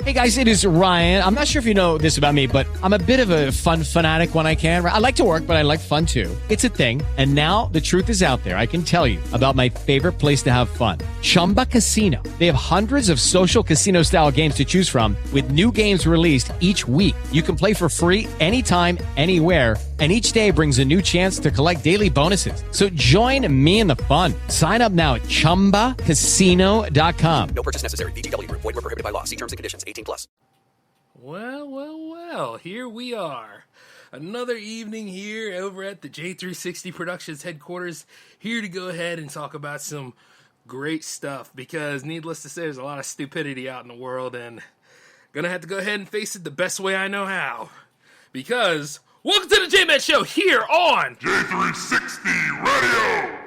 Hey guys, it is Ryan. I'm not sure if you know this about me, but I'm a bit of a fun fanatic when I can. I like to work, but I like fun too. It's a thing. And now the truth is out there. I can tell you about my favorite place to have fun. Chumba Casino. They have hundreds of social casino style games to choose from with new games released each week. You can play for free anytime, anywhere. And each day brings a new chance to collect daily bonuses. So join me in the fun. Sign up now at ChumbaCasino.com. No purchase necessary. VGW. Void where prohibited by law. See terms and conditions. 18+. Well, here we are. Another evening here over at the J360 Productions headquarters, here to go ahead and talk about some great stuff, because needless to say, there's a lot of stupidity out in the world, and gonna have to go ahead and face it the best way I know how. Because, welcome to the J-Man Show here on J360 Radio!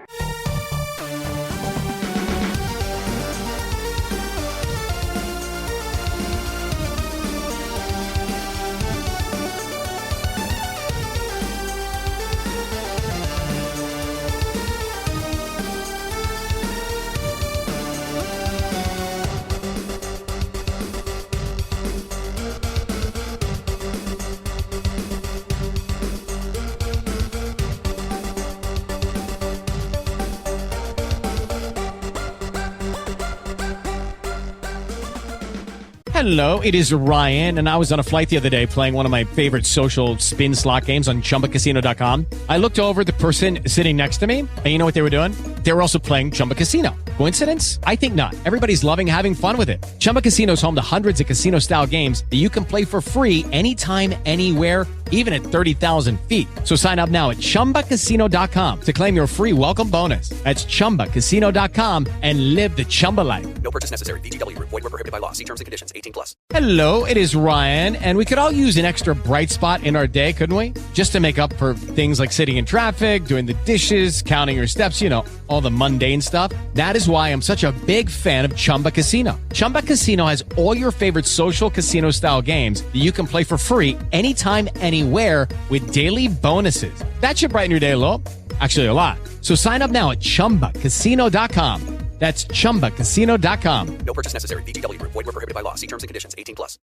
Hello, it is Ryan, and I was on a flight the other day playing one of my favorite social spin slot games on ChumbaCasino.com. I looked over at the person sitting next to me, and you know what they were doing? They were also playing Chumba Casino. Coincidence? I think not. Everybody's loving having fun with it. Chumba Casino is home to hundreds of casino-style games that you can play for free anytime, anywhere, even at 30,000 feet. So sign up now at ChumbaCasino.com to claim your free welcome bonus. That's ChumbaCasino.com and live the Chumba life. No purchase necessary. VGW. Void where prohibited by law. See terms and conditions. 18+. Hello, it is Ryan, and we could all use an extra bright spot in our day, couldn't we? Just to make up for things like sitting in traffic, doing the dishes, counting your steps, you know, all the mundane stuff. That is why I'm such a big fan of Chumba Casino. Chumba Casino has all your favorite social casino-style games that you can play for free anytime, anywhere with daily bonuses. That should brighten your day a little. Actually, a lot. So sign up now at ChumbaCasino.com. That's ChumbaCasino.com. No purchase necessary. VGW. Void where prohibited by law. See terms and conditions. 18+.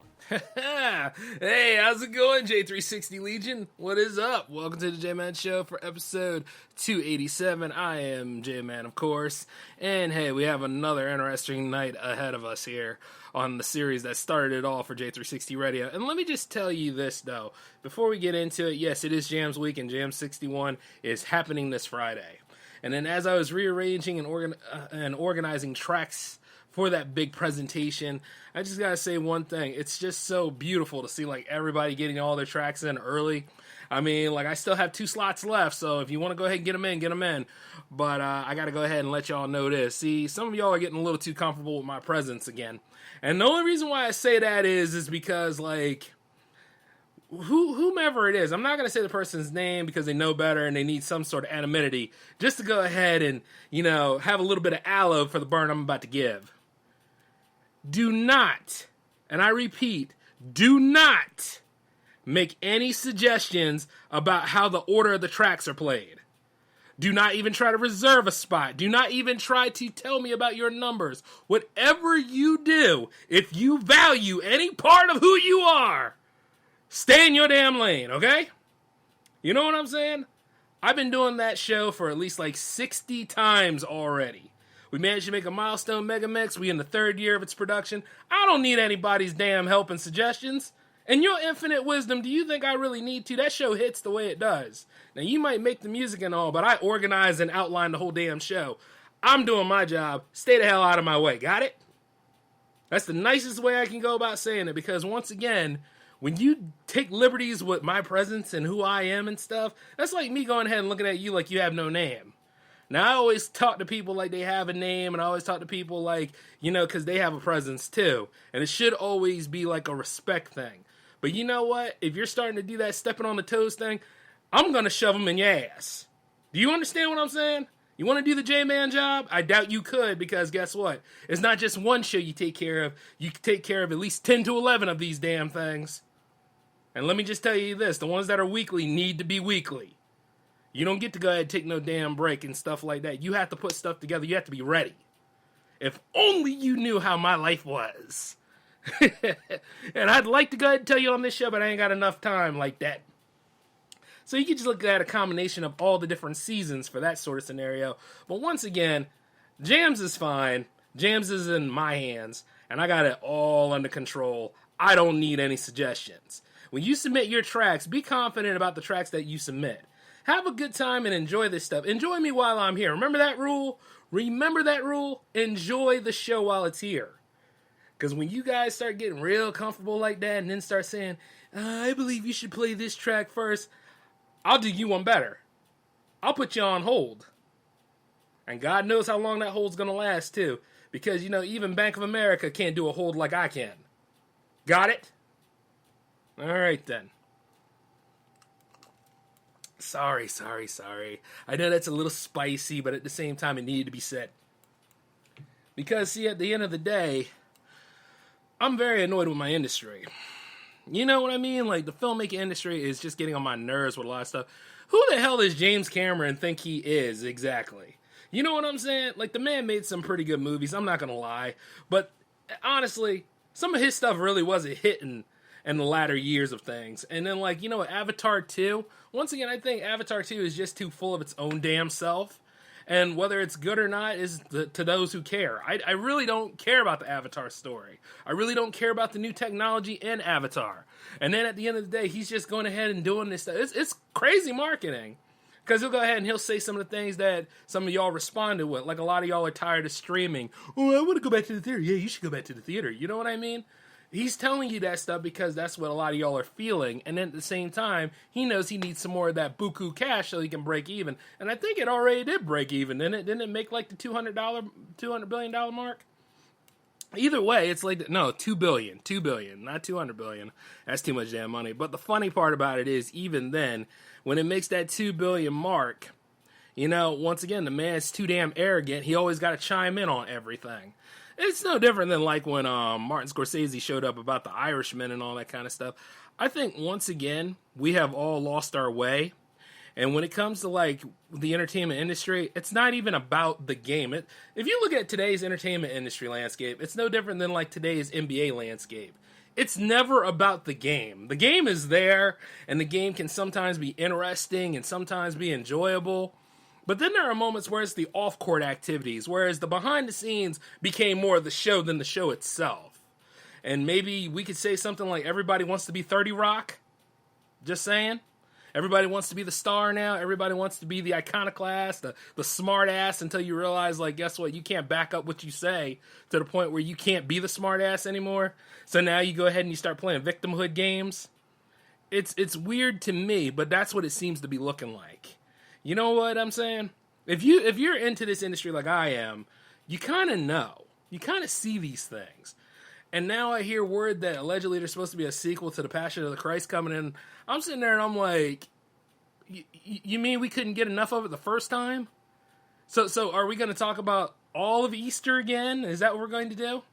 Hey, how's it going, J360 Legion? What is up? Welcome to the J-Man Show for episode 287. I am J-Man, of course. And hey, we have another interesting night ahead of us here on the series that started it all for J360 Radio. And let me just tell you this, though. Before we get into it, yes, it is Jams Week, and Jam 61 is happening this Friday. And then as I was rearranging and organizing tracks for that big presentation, I just got to say one thing. It's just so beautiful to see, like, everybody getting all their tracks in early. I mean, like, I still have 2 slots left, so if you want to go ahead and get them in, get them in. But I got to go ahead and let y'all know this. See, some of y'all are getting a little too comfortable with my presence again. And the only reason why I say that is because, like, whomever it is, I'm not going to say the person's name because they know better and they need some sort of anonymity, just to go ahead and, you know, have a little bit of aloe for the burn I'm about to give. Do not, and I repeat, do not make any suggestions about how the order of the tracks are played. Do not even try to reserve a spot. Do not even try to tell me about your numbers. Whatever you do, if you value any part of who you are, stay in your damn lane, okay? You know what I'm saying? I've been doing that show for at least like 60 times already. We managed to make a milestone mega mix. We in the 3rd year of its production. I don't need anybody's damn help and suggestions. In your infinite wisdom, do you think I really need to? That show hits the way it does. Now, you might make the music and all, but I organize and outline the whole damn show. I'm doing my job. Stay the hell out of my way. Got it? That's the nicest way I can go about saying it, because once again, when you take liberties with my presence and who I am and stuff, that's like me going ahead and looking at you like you have no name. Now, I always talk to people like they have a name, and I always talk to people like, you know, because they have a presence too. And it should always be like a respect thing. But you know what? If you're starting to do that stepping on the toes thing, I'm going to shove them in your ass. Do you understand what I'm saying? You want to do the J-Man job? I doubt you could, because guess what? It's not just one show you take care of. You take care of at least 10 to 11 of these damn things. And let me just tell you this, the ones that are weekly need to be weekly. You don't get to go ahead and take no damn break and stuff like that. You have to put stuff together. You have to be ready. If only you knew how my life was. And I'd like to go ahead and tell you on this show, but I ain't got enough time like that. So you can just look at a combination of all the different seasons for that sort of scenario. But once again, Jams is fine. Jams is in my hands, and I got it all under control. I don't need any suggestions. When you submit your tracks, be confident about the tracks that you submit. Have a good time and enjoy this stuff. Enjoy me while I'm here. Remember that rule? Remember that rule? Enjoy the show while it's here. Because when you guys start getting real comfortable like that and then start saying, I believe you should play this track first, I'll do you one better. I'll put you on hold. And God knows how long that hold's going to last, too. Because, even Bank of America can't do a hold like I can. Got it? All right, then. Sorry. I know that's a little spicy, but at the same time, it needed to be said. Because, see, at the end of the day, I'm very annoyed with my industry. You know what I mean? Like, the filmmaking industry is just getting on my nerves with a lot of stuff. Who the hell does James Cameron think he is, exactly? You know what I'm saying? Like, the man made some pretty good movies, I'm not gonna lie. But, honestly, some of his stuff really wasn't hitting in the latter years of things. And then, Avatar 2, once again, I think Avatar 2 is just too full of its own damn self. And whether it's good or not is to those who care. I really don't care about the Avatar story. I really don't care about the new technology in Avatar. And then at the end of the day, he's just going ahead and doing this stuff. It's crazy marketing. Because he'll go ahead and he'll say some of the things that some of y'all responded with. Like a lot of y'all are tired of streaming. Oh, I want to go back to the theater. Yeah, you should go back to the theater. You know what I mean? He's telling you that stuff because that's what a lot of y'all are feeling. And then at the same time, he knows he needs some more of that buku cash so he can break even. And I think it already did break even, didn't it? Didn't it make like the $200 billion mark? Either way, it's like, no, $2 billion, not $200 billion. That's too much damn money. But the funny part about it is, even then, when it makes that $2 billion mark, once again, the man's too damn arrogant. He always got to chime in on everything. It's no different than like when Martin Scorsese showed up about the Irishman and all that kind of stuff. I think, once again, we have all lost our way. And when it comes to, like, the entertainment industry, it's not even about the game. If you look at today's entertainment industry landscape, it's no different than, like, today's NBA landscape. It's never about the game. The game is there, and the game can sometimes be interesting and sometimes be enjoyable. But then there are moments where it's the off-court activities, whereas the behind-the-scenes became more of the show than the show itself. And maybe we could say something like, everybody wants to be 30 Rock. Just saying. Everybody wants to be the star now. Everybody wants to be the iconoclast, the smart ass, until you realize, like, guess what? You can't back up what you say to the point where you can't be the smart ass anymore. So now you go ahead and you start playing victimhood games. It's weird to me, but that's what it seems to be looking like. You know what I'm saying? If you're into this industry like I am, you kind of know. You kind of see these things. And now I hear word that allegedly there's supposed to be a sequel to The Passion of the Christ coming in. I'm sitting there and I'm like, you mean we couldn't get enough of it the first time? So are we going to talk about all of Easter again? Is that what we're going to do?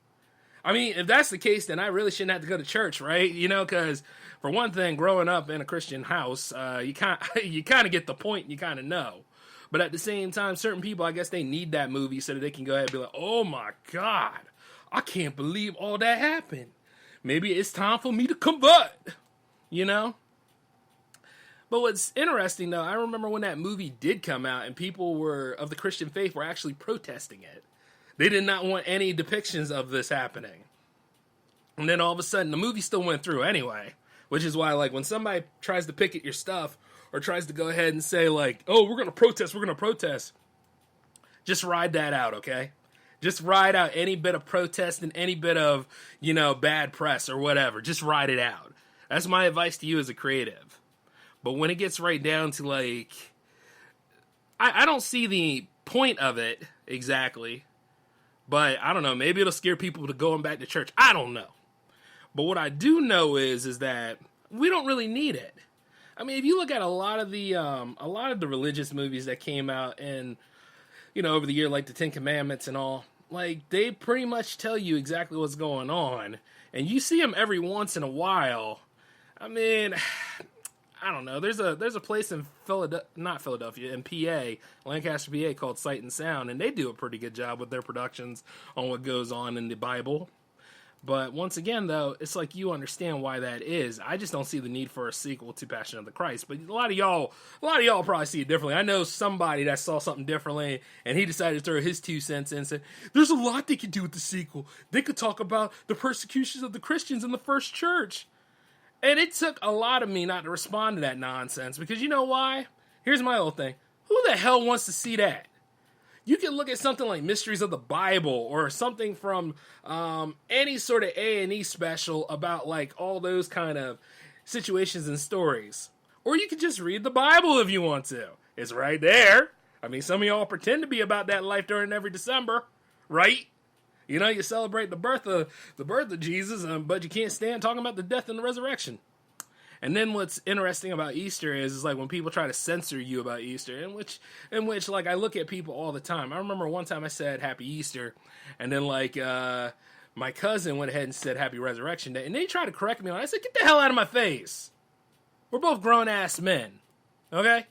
I mean, if that's the case, then I really shouldn't have to go to church, right? Because for one thing, growing up in a Christian house, you kind of get the point, you kind of know. But at the same time, certain people, I guess they need that movie so that they can go ahead and be like, oh my God, I can't believe all that happened. Maybe it's time for me to convert, But what's interesting, though, I remember when that movie did come out and people of the Christian faith were actually protesting it. They did not want any depictions of this happening. And then all of a sudden, the movie still went through anyway. Which is why, like, when somebody tries to picket your stuff or tries to go ahead and say, like, oh, we're going to protest. Just ride that out, okay? Just ride out any bit of protest and any bit of, bad press or whatever. Just ride it out. That's my advice to you as a creative. But when it gets right down to, like, I don't see the point of it exactly. But I don't know, maybe it'll scare people to going back to church. I don't know. But what I do know is that we don't really need it. I mean, if you look at a lot of the religious movies that came out and, over the year, like the Ten Commandments and all, like, they pretty much tell you exactly what's going on. And you see them every once in a while. I mean, I don't know. There's a place in in PA, Lancaster, PA, called Sight and Sound, and they do a pretty good job with their productions on what goes on in the Bible. But once again, though, it's like you understand why that is. I just don't see the need for a sequel to Passion of the Christ. But a lot of y'all probably see it differently. I know somebody that saw something differently, and he decided to throw his 2 cents in and said, there's a lot they could do with the sequel. They could talk about the persecutions of the Christians in the first church. And it took a lot of me not to respond to that nonsense, because you know why? Here's my whole thing. Who the hell wants to see that? You can look at something like Mysteries of the Bible or something from any sort of A&E special about like all those kind of situations and stories. Or you can just read the Bible if you want to. It's right there. I mean, some of y'all pretend to be about that life during every December, right? You know, you celebrate the birth of Jesus, but you can't stand talking about the death and the resurrection. And then what's interesting about Easter is like when people try to censor you about Easter, in which like I look at people all the time. I remember one time I said Happy Easter, and then like my cousin went ahead and said Happy Resurrection Day, and they tried to correct me on it. I said, get the hell out of my face. We're both grown ass men, okay?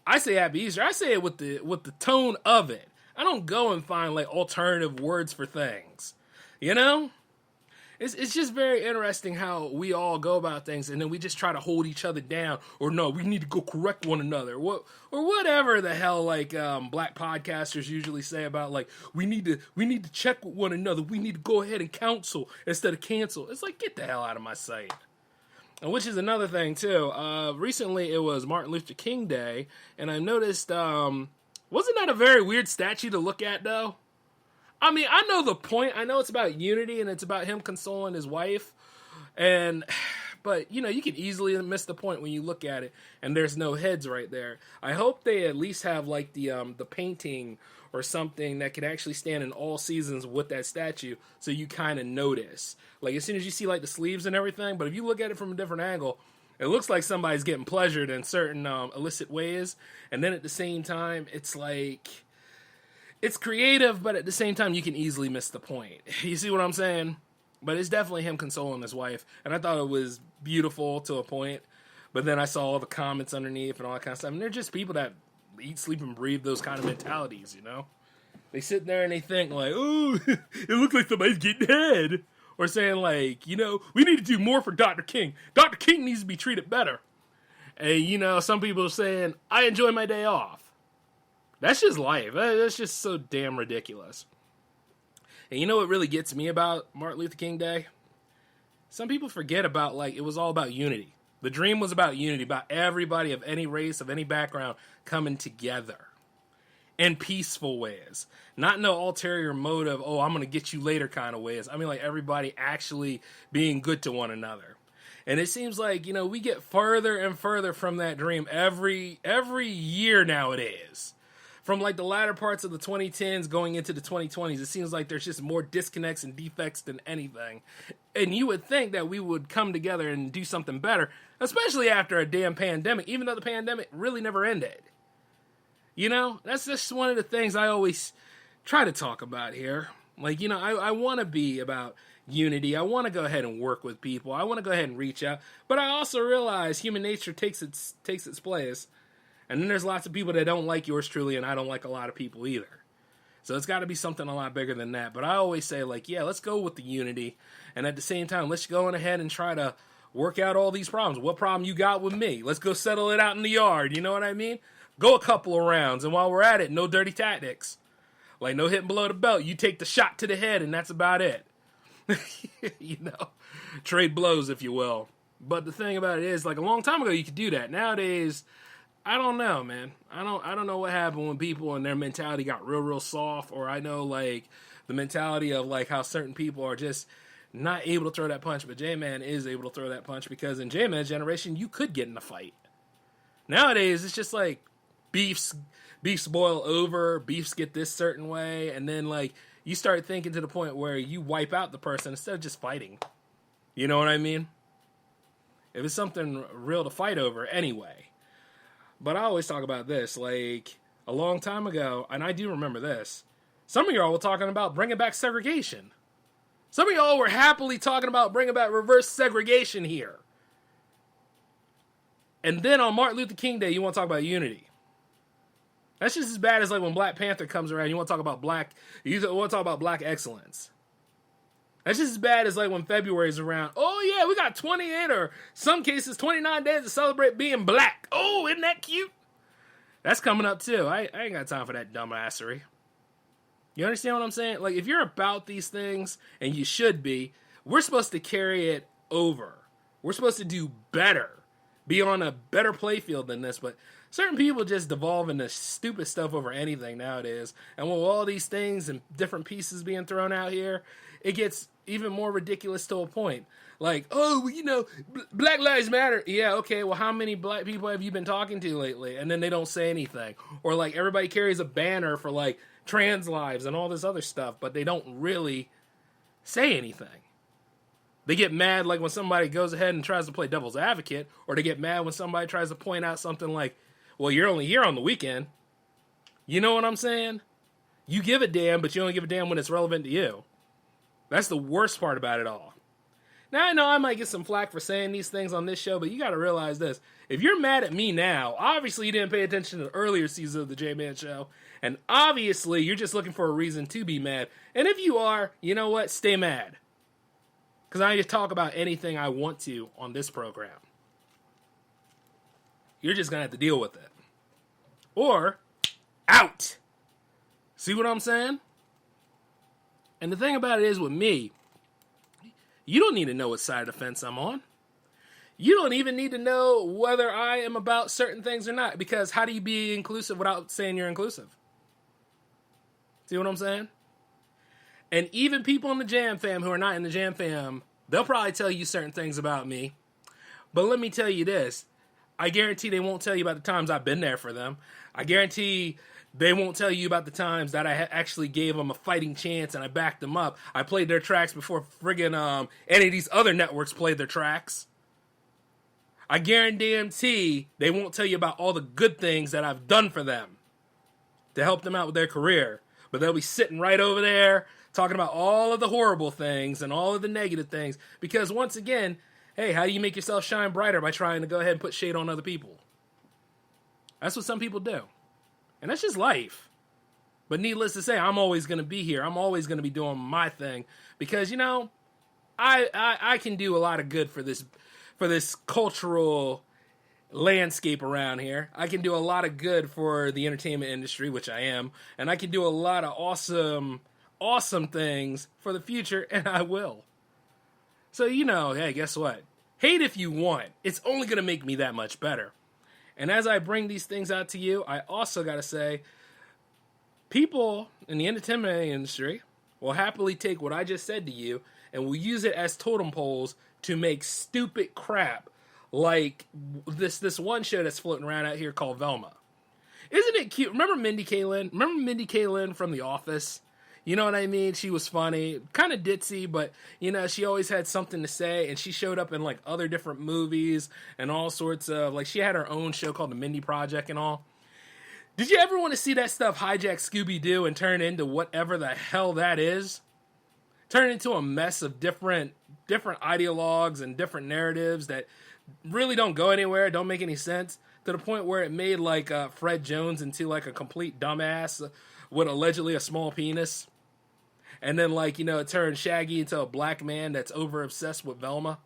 I say Happy Easter. I say it with the tone of it. I don't go and find like alternative words for things, you know? It's just very interesting how we all go about things, and then we just try to hold each other down, or no, we need to go correct one another, or whatever the hell like black podcasters usually say about like we need to check with one another, we need to go ahead and counsel instead of cancel. It's like, get the hell out of my sight. And which is another thing too. Recently it was Martin Luther King Day, and I noticed wasn't that a very weird statue to look at though? I mean, I know the point. I know it's about unity and it's about him consoling his wife. But, you know, you can easily miss the point when you look at it and there's no heads right there. I hope they at least have, like, the painting or something that could actually stand in all seasons with that statue so you kind of notice. Like, as soon as you see, like, the sleeves and everything, but if you look at it from a different angle, it looks like somebody's getting pleasured in certain illicit ways. And then at the same time, it's like... It's creative, but at the same time, you can easily miss the point. You see what I'm saying? But it's definitely him consoling his wife. And I thought it was beautiful to a point. But then I saw all the comments underneath and all that kind of stuff. And they're just people that eat, sleep, and breathe those kind of mentalities, you know? They sit there and they think like, oh, it looks like somebody's getting head. Or saying like, you know, we need to do more for Dr. King. Dr. King needs to be treated better. And, you know, some people are saying, I enjoy my day off. That's just life. That's just so damn ridiculous. And you know what really gets me about Martin Luther King Day? Some people forget about, like, it was all about unity. The dream was about unity, about everybody of any race, of any background, coming together in peaceful ways. Not no ulterior motive, oh, I'm going to get you later kind of ways. I mean, like, everybody actually being good to one another. And it seems like, you know, we get further and further from that dream every year nowadays. From like the latter parts of the 2010s going into the 2020s, it seems like there's just more disconnects and defects than anything. And you would think that we would come together and do something better, especially after a damn pandemic, even though the pandemic really never ended. You know, that's just one of the things I always try to talk about here. Like, you know, I want to be about unity. I want to go ahead and work with people. I want to go ahead and reach out. But I also realize human nature takes its place. And then there's lots of people that don't like yours truly, and I don't like a lot of people either. So it's got to be something a lot bigger than that. But I always say, like, yeah, let's go with the unity. And at the same time, let's go on ahead and try to work out all these problems. What problem you got with me? Let's go settle it out in the yard. You know what I mean? Go a couple of rounds. And while we're at it, no dirty tactics. Like, no hitting below the belt. You take the shot to the head, and that's about it. You know? Trade blows, if you will. But the thing about it is, like, a long time ago, you could do that. Nowadays... I don't know, man. I don't know what happened when people and their mentality got real soft, or I know like the mentality of like how certain people are just not able to throw that punch, but J-Man is able to throw that punch because in J-Man's generation you could get in a fight. Nowadays it's just like beefs boil over, beefs get this certain way, and then like you start thinking to the point where you wipe out the person instead of just fighting. You know what I mean? If it's something real to fight over anyway. But I always talk about this, like, a long time ago, and I do remember this, some of y'all were talking about bringing back segregation. Some of y'all were happily talking about bringing back reverse segregation here. And then on Martin Luther King Day, you want to talk about unity. That's just as bad as, like, when Black Panther comes around, you want to talk about black excellence. That's just as bad as like when February's around. Oh yeah, we got 28 or some cases 29 days to celebrate being black. Oh, isn't that cute? That's coming up too. I ain't got time for that dumbassery. You understand what I'm saying? Like, if you're about these things, and you should be, we're supposed to carry it over. We're supposed to do better. Be on a better playfield than this, but certain people just devolve into stupid stuff over anything nowadays. And with all these things and different pieces being thrown out here, it gets even more ridiculous to a point. Like, oh, you know, Black Lives Matter. Yeah, okay, well, how many black people have you been talking to lately? And then they don't say anything. Or, like, everybody carries a banner for, like, trans lives and all this other stuff, but they don't really say anything. They get mad, like, when somebody goes ahead and tries to play devil's advocate, or they get mad when somebody tries to point out something like, well, you're only here on the weekend. You know what I'm saying? You give a damn, but you only give a damn when it's relevant to you. That's the worst part about it all. Now, I know I might get some flack for saying these things on this show, but you got to realize this. If you're mad at me now, obviously you didn't pay attention to the earlier season of the J-Man Show, and obviously you're just looking for a reason to be mad. And if you are, you know what? Stay mad. Because I just talk about anything I want to on this program. You're just going to have to deal with it. Or, out. See what I'm saying? And the thing about it is with me, you don't need to know what side of the fence I'm on. You don't even need to know whether I am about certain things or not. Because how do you be inclusive without saying you're inclusive? See what I'm saying? And even people in the Jam Fam who are not in the Jam Fam, they'll probably tell you certain things about me. But let me tell you this. I guarantee they won't tell you about the times I've been there for them. I guarantee they won't tell you about the times that I actually gave them a fighting chance and I backed them up. I played their tracks before friggin' any of these other networks played their tracks. I guarantee they won't tell you about all the good things that I've done for them to help them out with their career. But they'll be sitting right over there talking about all of the horrible things and all of the negative things. Because once again, hey, how do you make yourself shine brighter by trying to go ahead and put shade on other people? That's what some people do. And that's just life. But needless to say, I'm always going to be here. I'm always going to be doing my thing. Because, you know, I can do a lot of good for this cultural landscape around here. I can do a lot of good for the entertainment industry, which I am. And I can do a lot of awesome things for the future, and I will. So, you know, hey, guess what? Hate if you want. It's only going to make me that much better. And as I bring these things out to you, I also got to say, people in the entertainment industry will happily take what I just said to you and will use it as totem poles to make stupid crap like this one show that's floating around out here called Velma. Isn't it cute? Remember Mindy Kaling? Remember Mindy Kaling from The Office? You know what I mean? She was funny, kind of ditzy, but, you know, she always had something to say, and she showed up in, like, other different movies and all sorts of, like, she had her own show called The Mindy Project and all. Did you ever want to see that stuff hijack Scooby-Doo and turn into whatever the hell that is? Turn into a mess of different ideologues and different narratives that really don't go anywhere, don't make any sense, to the point where it made, like, Fred Jones into, like, a complete dumbass with allegedly a small penis. And then, like, you know, it turned Shaggy into a black man that's over-obsessed with Velma.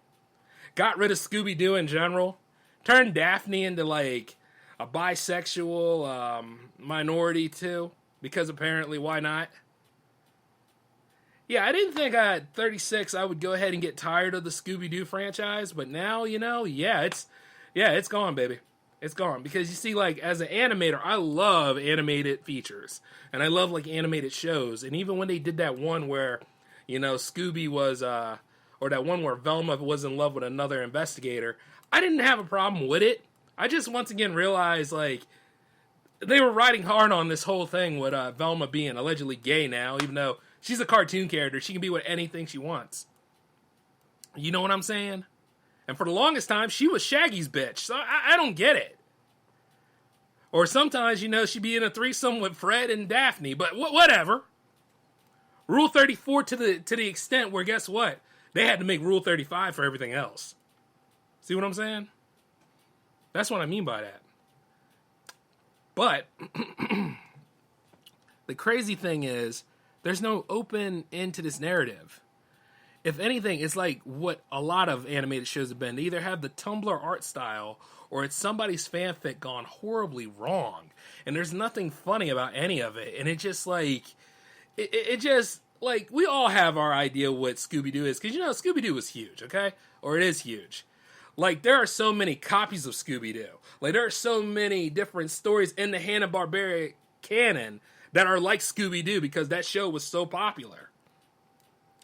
Got rid of Scooby-Doo in general. Turned Daphne into, like, a bisexual minority, too. Because apparently, why not? Yeah, I didn't think at 36 I would go ahead and get tired of the Scooby-Doo franchise. But now, you know, it's gone, baby. It's gone. Because you see, like, as an animator, I love animated features. And I love, like, animated shows. And even when they did that one where, you know, Scooby was, or that one where Velma was in love with another investigator, I didn't have a problem with it. I just once again realized, like, they were riding hard on this whole thing with Velma being allegedly gay now, even though she's a cartoon character. She can be with anything she wants. You know what I'm saying? And for the longest time, she was Shaggy's bitch. So I don't get it. Or sometimes, you know, she'd be in a threesome with Fred and Daphne. But whatever. Rule 34 to the extent where, guess what? They had to make Rule 35 for everything else. See what I'm saying? That's what I mean by that. But the crazy thing is, there's no open end to this narrative. if anything, it's like what a lot of animated shows have been. They either have the Tumblr art style or it's somebody's fanfic gone horribly wrong. And there's nothing funny about any of it. And it just like, it just, like, we all have our idea what Scooby-Doo is. Because, Scooby-Doo was huge, okay? Or it is huge. Like, there are so many copies of Scooby-Doo. Like, there are so many different stories in the Hanna-Barbera canon that are like Scooby-Doo because that show was so popular.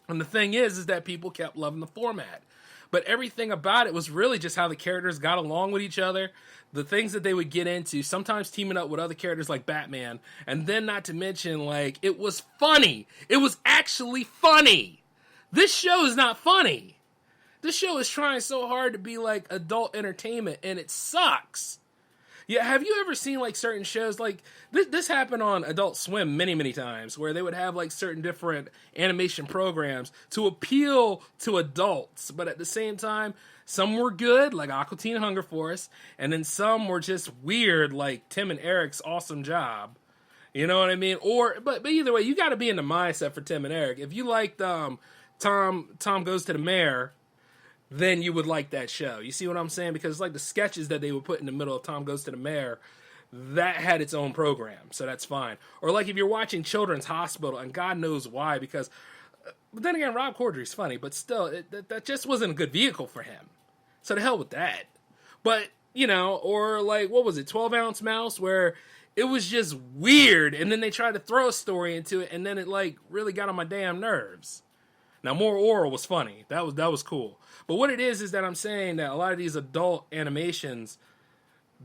And the thing is that people kept loving the format. But everything about it was really just how the characters got along with each other, the things that they would get into, sometimes teaming up with other characters like Batman, and then not to mention, like, it was funny. It was actually funny. This show is not funny. This show is trying so hard to be like adult entertainment, and it sucks. Yeah, have you ever seen like certain shows like this happened on Adult Swim many, many times where they would have like certain different animation programs to appeal to adults, but at the same time, some were good like Aqua Teen Hunger Force, and then some were just weird like Tim and Eric's Awesome Job. You know what I mean? But either way, you got to be in the mindset for Tim and Eric. If you liked Tom Goes to the Mayor, then you would like that show. You see what I'm saying? Because it's like the sketches that they would put in the middle of Tom Goes to the Mayor, that had its own program, so that's fine. Or like if you're watching Children's Hospital, and God knows why, because, but then again, Rob Corddry's funny, but still, that just wasn't a good vehicle for him. So to hell with that. But, or like, what was it, 12-Ounce Mouse, where it was just weird, and then they tried to throw a story into it, and then it like really got on my damn nerves. Now, More Oral was funny. That was cool. But what it is that I'm saying that a lot of these adult animations,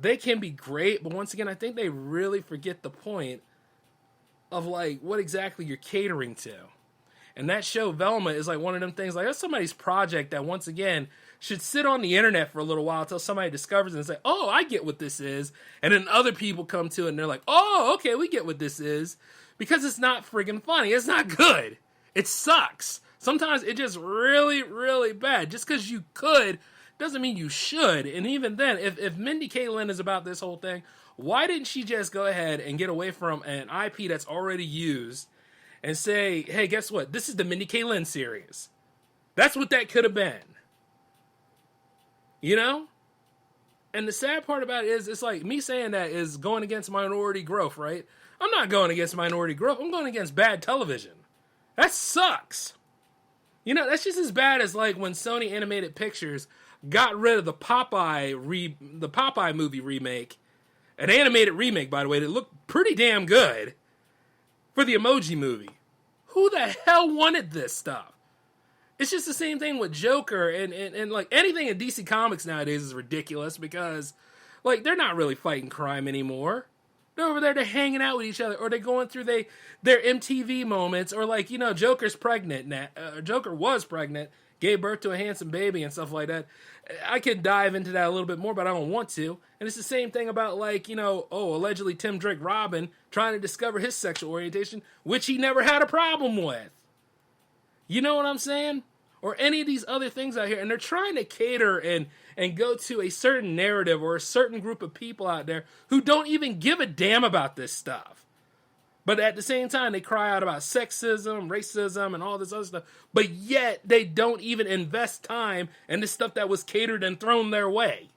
they can be great, but once again, I think they really forget the point of, like, what exactly you're catering to. And that show, Velma, is like one of them things, like, that's somebody's project that, once again, should sit on the internet for a little while until somebody discovers it and say, oh, I get what this is. And then other people come to it and they're like, oh, okay, we get what this is. Because it's not friggin' funny. It's not good. It sucks. Sometimes it's just really, really bad. Just because you could doesn't mean you should. And even then, if Mindy Kaling is about this whole thing, why didn't she just go ahead and get away from an IP that's already used and say, hey, guess what? This is the Mindy Kaling series. That's what that could have been. And the sad part about it is, it's like me saying that is going against minority growth, right? I'm not going against minority growth. I'm going against bad television. That sucks. That's just as bad as like when Sony Animated Pictures got rid of the Popeye movie remake, an animated remake, by the way, that looked pretty damn good, for the Emoji Movie. Who the hell wanted this stuff? It's just the same thing with Joker and like anything in DC Comics nowadays is ridiculous because like they're not really fighting crime anymore. They're over there, they're hanging out with each other, or they're going through their MTV moments, or like, Joker's pregnant now. Joker was pregnant, gave birth to a handsome baby and stuff like that. I could dive into that a little bit more, but I don't want to. And it's the same thing about like, allegedly Tim Drake Robin trying to discover his sexual orientation, which he never had a problem with. You know what I'm saying? Or any of these other things out here, and they're trying to cater and go to a certain narrative or a certain group of people out there who don't even give a damn about this stuff. But at the same time, they cry out about sexism, racism, and all this other stuff, but yet they don't even invest time in the stuff that was catered and thrown their way.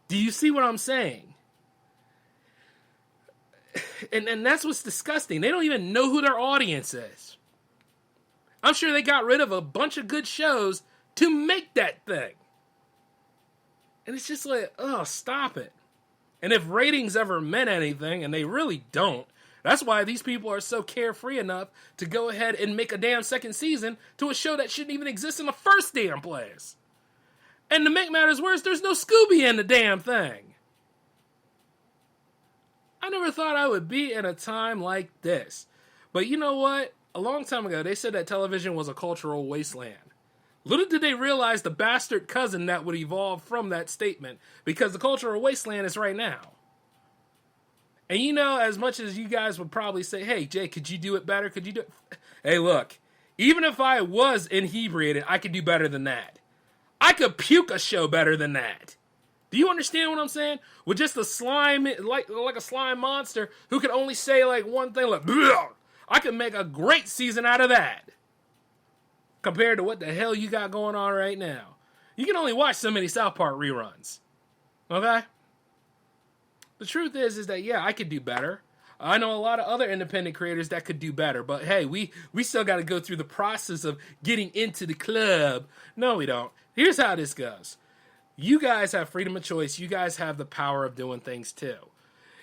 Do you see what I'm saying? And that's what's disgusting. They don't even know who their audience is. I'm sure they got rid of a bunch of good shows to make that thing. And it's just like, oh, stop it. And if ratings ever meant anything, and they really don't, that's why these people are so carefree enough to go ahead and make a damn second season to a show that shouldn't even exist in the first damn place. And to make matters worse, there's no Scooby in the damn thing. I never thought I would be in a time like this. But you know what? A long time ago, they said that television was a cultural wasteland. Little did they realize the bastard cousin that would evolve from that statement, because the cultural wasteland is right now. And as much as you guys would probably say, hey, Jay, could you do it better? Could you do it? Hey, look, even if I was inebriated, I could do better than that. I could puke a show better than that. Do you understand what I'm saying? With just a slime, like a slime monster who could only say like one thing, like, bleh, I could make a great season out of that. compared to what the hell you got going on right now. You can only watch so many South Park reruns. Okay? The truth is that, yeah, I could do better. I know a lot of other independent creators that could do better, but hey, we still got to go through the process of getting into the club. No, we don't. Here's how this goes. You guys have freedom of choice. You guys have the power of doing things too.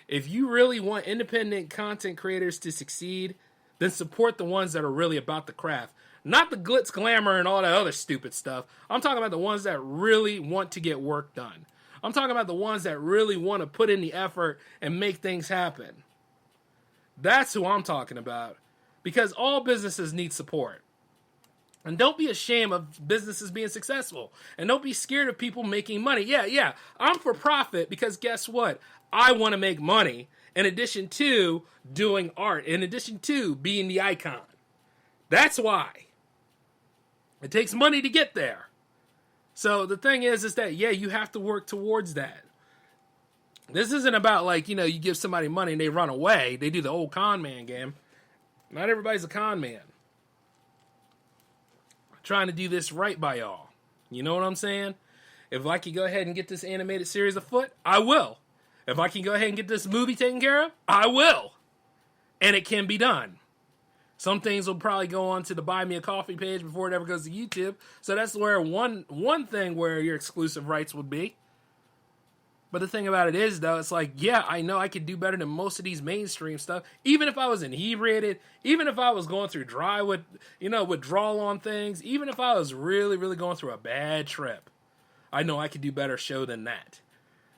If you really want independent content creators to succeed, then support the ones that are really about the craft. Not the glitz, glamour, and all that other stupid stuff. I'm talking about the ones that really want to get work done. I'm talking about the ones that really want to put in the effort and make things happen. That's who I'm talking about. Because all businesses need support. And don't be ashamed of businesses being successful. And don't be scared of people making money. Yeah, I'm for profit because guess what? I want to make money in addition to doing art, in addition to being the icon. That's why. It takes money to get there. So the thing is that, yeah, you have to work towards that. This isn't about like, you give somebody money and they run away. They do the old con man game. Not everybody's a con man. I'm trying to do this right by y'all. You know what I'm saying? If I can go ahead and get this animated series afoot, I will. If I can go ahead and get this movie taken care of, I will. And it can be done. Some things will probably go on to the Buy Me a Coffee page before it ever goes to YouTube. So that's where one thing where your exclusive rights would be. But the thing about it is, though, it's like, yeah, I know I could do better than most of these mainstream stuff. Even if I was inebriated, even if I was going through dry withdrawal on things, even if I was really, really going through a bad trip, I know I could do better show than that.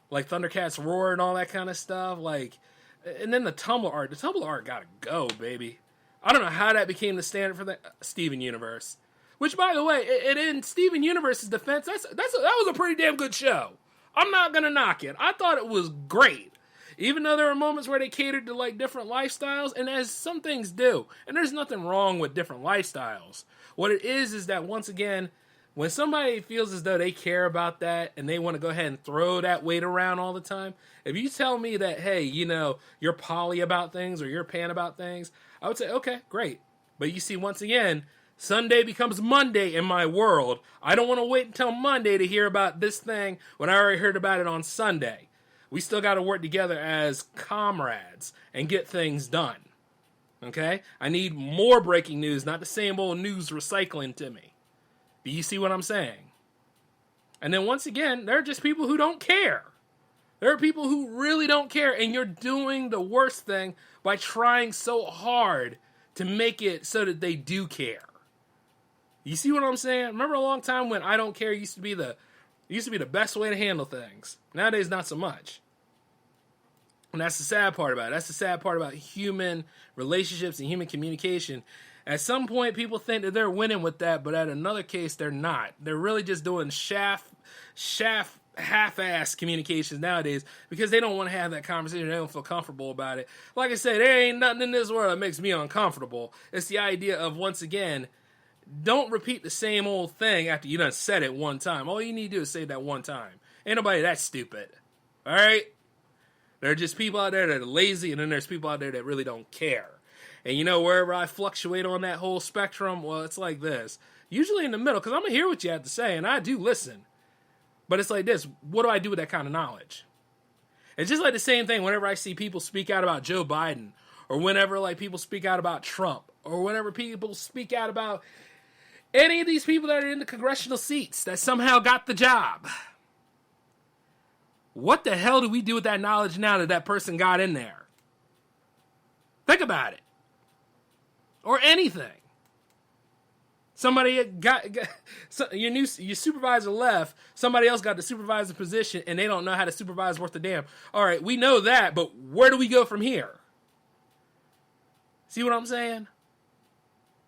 Like Thundercats Roar and all that kind of stuff. And then the Tumblr art. The Tumblr art gotta go, baby. I don't know how that became the standard for the Steven Universe. Which, by the way, in Steven Universe's defense, that was a pretty damn good show. I'm not going to knock it. I thought it was great. Even though there were moments where they catered to like different lifestyles, and as some things do. And there's nothing wrong with different lifestyles. What it is that once again, when somebody feels as though they care about that and they want to go ahead and throw that weight around all the time, if you tell me that, hey, you're poly about things or you're pan about things, I would say, okay, great. But you see, once again, Sunday becomes Monday in my world. I don't want to wait until Monday to hear about this thing when I already heard about it on Sunday. We still got to work together as comrades and get things done. Okay? I need more breaking news, not the same old news recycling to me. Do you see what I'm saying? And then once again, there are just people who don't care. There are people who really don't care, and you're doing the worst thing by trying so hard to make it so that they do care. You see what I'm saying? Remember a long time when I don't care used to be the best way to handle things. Nowadays, not so much. And that's the sad part about it. That's the sad part about human relationships and human communication. At some point, people think that they're winning with that, but at another case, they're not. They're really just doing half-ass communications nowadays because they don't want to have that conversation. They don't feel comfortable about it. Like I said, there ain't nothing in this world that makes me uncomfortable. It's the idea of, once again, don't repeat the same old thing after you done said it one time. All you need to do is say that one time. Ain't nobody that stupid. All right? There are just people out there that are lazy, and then there's people out there that really don't care. And wherever I fluctuate on that whole spectrum, well, it's like this. Usually in the middle, because I'm going to hear what you have to say, and I do listen. But it's like this. What do I do with that kind of knowledge? It's just like the same thing whenever I see people speak out about Joe Biden, or whenever people speak out about Trump, or whenever people speak out about any of these people that are in the congressional seats that somehow got the job. What the hell do we do with that knowledge now that person got in there? Think about it. Or anything. Somebody your supervisor left, somebody else got the supervisor position, and they don't know how to supervise worth a damn. All right, we know that, but where do we go from here? See what I'm saying?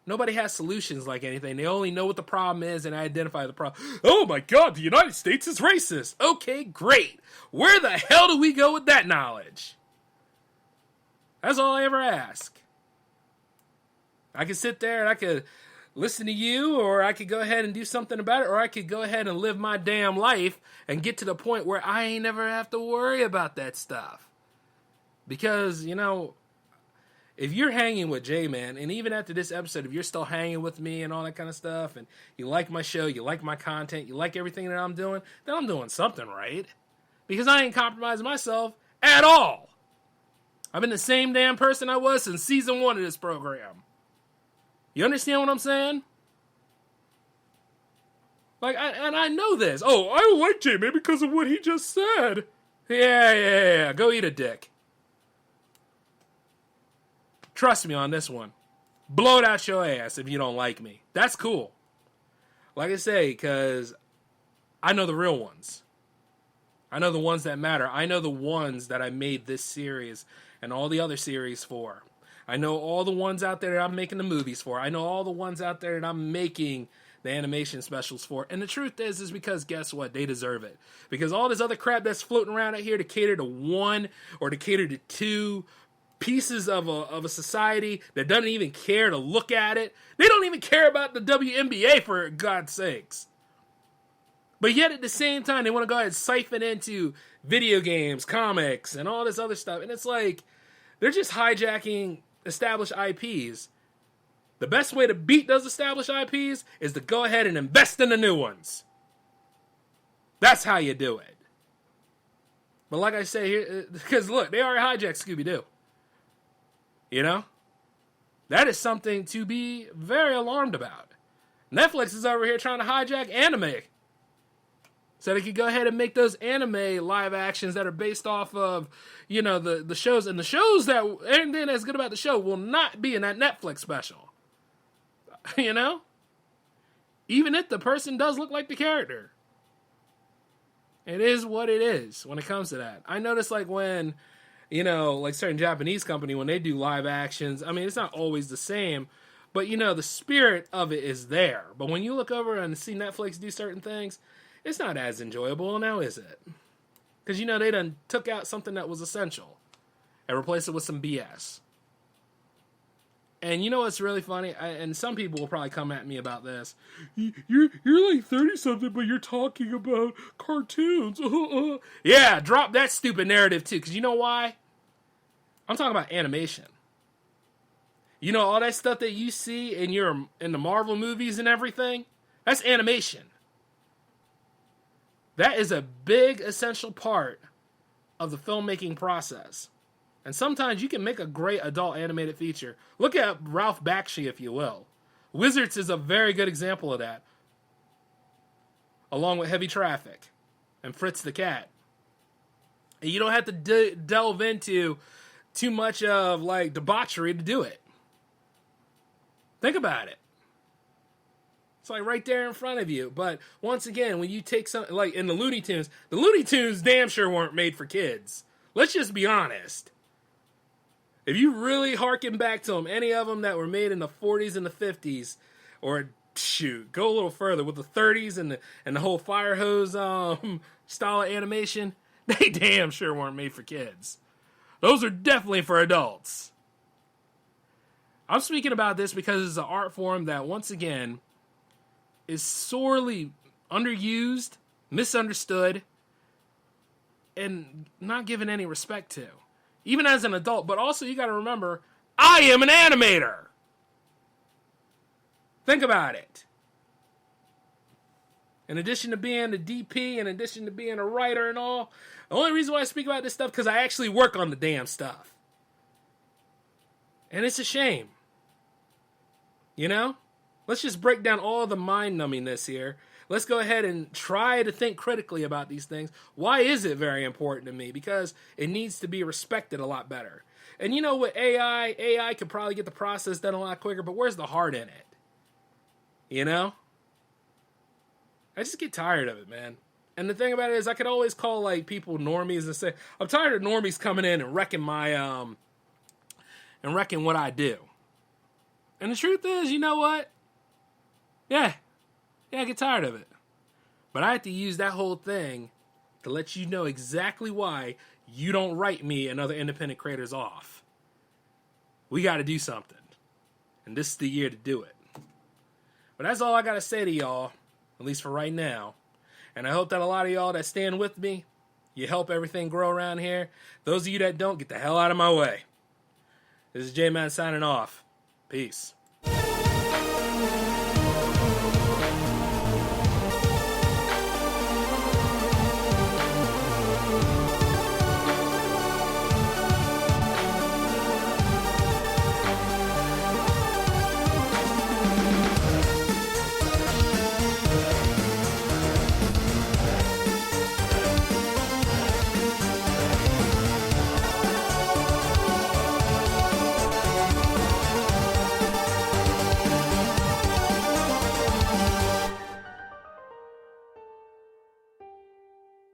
Nobody has solutions like anything. They only know what the problem is and identify the problem. Oh my God, the United States is racist. Okay, great. Where the hell do we go with that knowledge? That's all I ever ask. I could sit there and I could listen to you, or I could go ahead and do something about it, or I could go ahead and live my damn life and get to the point where I ain't never have to worry about that stuff. Because, if you're hanging with Jay, man, and even after this episode, if you're still hanging with me and all that kind of stuff, and you like my show, you like my content, you like everything that I'm doing, then I'm doing something right. Because I ain't compromising myself at all. I've been the same damn person I was since season 1 of this program. You understand what I'm saying? Like, I know this. Oh, I like Jay, man, because of what he just said. Yeah. Go eat a dick. Trust me on this one. Blow it out your ass if you don't like me. That's cool. Like I say, because I know the real ones. I know the ones that matter. I know the ones that I made this series and all the other series for. I know all the ones out there that I'm making the movies for. I know all the ones out there that I'm making the animation specials for. And the truth is because guess what? They deserve it. Because all this other crap that's floating around out here to cater to one or to cater to two pieces of a society that doesn't even care to look at it. They don't even care about the WNBA, for God's sakes. But yet at the same time, they want to go ahead and siphon into video games, comics, and all this other stuff. And it's like, they're just hijacking established IPs. The best way to beat those established IPs is to go ahead and invest in the new ones. That's how you do it. But like I say here, because look, they already hijacked Scooby-Doo. You know? That is something to be very alarmed about. Netflix is over here trying to hijack anime. So they could go ahead and make those anime live actions that are based off of, you know, the shows. And the shows that, anything that's good about the show will not be in that Netflix special. You know? Even if the person does look like the character. It is what it is when it comes to that. I notice like when, you know, like certain Japanese company, when they do live actions, I mean, it's not always the same, but you know, the spirit of it is there. But when you look over and see Netflix do certain things, it's not as enjoyable now, is it? Because, you know, they done took out something that was essential and replaced it with some BS. And you know what's really funny? And some people will probably come at me about this. You're like 30-something, but you're talking about cartoons. Yeah, drop that stupid narrative, too. Because you know why? I'm talking about animation. You know, all that stuff that you see in the Marvel movies and everything? That's animation. That is a big, essential part of the filmmaking process. And sometimes you can make a great adult animated feature. Look at Ralph Bakshi, if you will. Wizards is a very good example of that. Along with Heavy Traffic and Fritz the Cat. And you don't have to delve into too much of like debauchery to do it. Think about it. It's like right there in front of you. But once again, when you take something like in the Looney Tunes damn sure weren't made for kids. Let's just be honest. If you really harken back to them, any of them that were made in the 40s and the 50s, or shoot, go a little further with the 30s and the whole fire hose style of animation, they damn sure weren't made for kids. Those are definitely for adults. I'm speaking about this because it's an art form that, once again, is sorely underused, misunderstood, and not given any respect to. Even as an adult, but also you got to remember, I am an animator. Think about it. In addition to being a DP, in addition to being a writer and all, the only reason why I speak about this stuff because I actually work on the damn stuff. And it's a shame. You know? Let's just break down all the mind-numbingness here. Let's go ahead and try to think critically about these things. Why is it very important to me? Because it needs to be respected a lot better. And you know, with AI could probably get the process done a lot quicker, but where's the heart in it? You know? I just get tired of it, man. And the thing about it is I could always call like people normies and say, I'm tired of normies coming in and wrecking my and wrecking what I do. And the truth is, you know what? Yeah, I get tired of it. But I have to use that whole thing to let you know exactly why you don't write me and other independent creators off. We got to do something. And this is the year to do it. But that's all I got to say to y'all, at least for right now. And I hope that a lot of y'all that stand with me, you help everything grow around here. Those of you that don't, get the hell out of my way. This is J-Man signing off. Peace.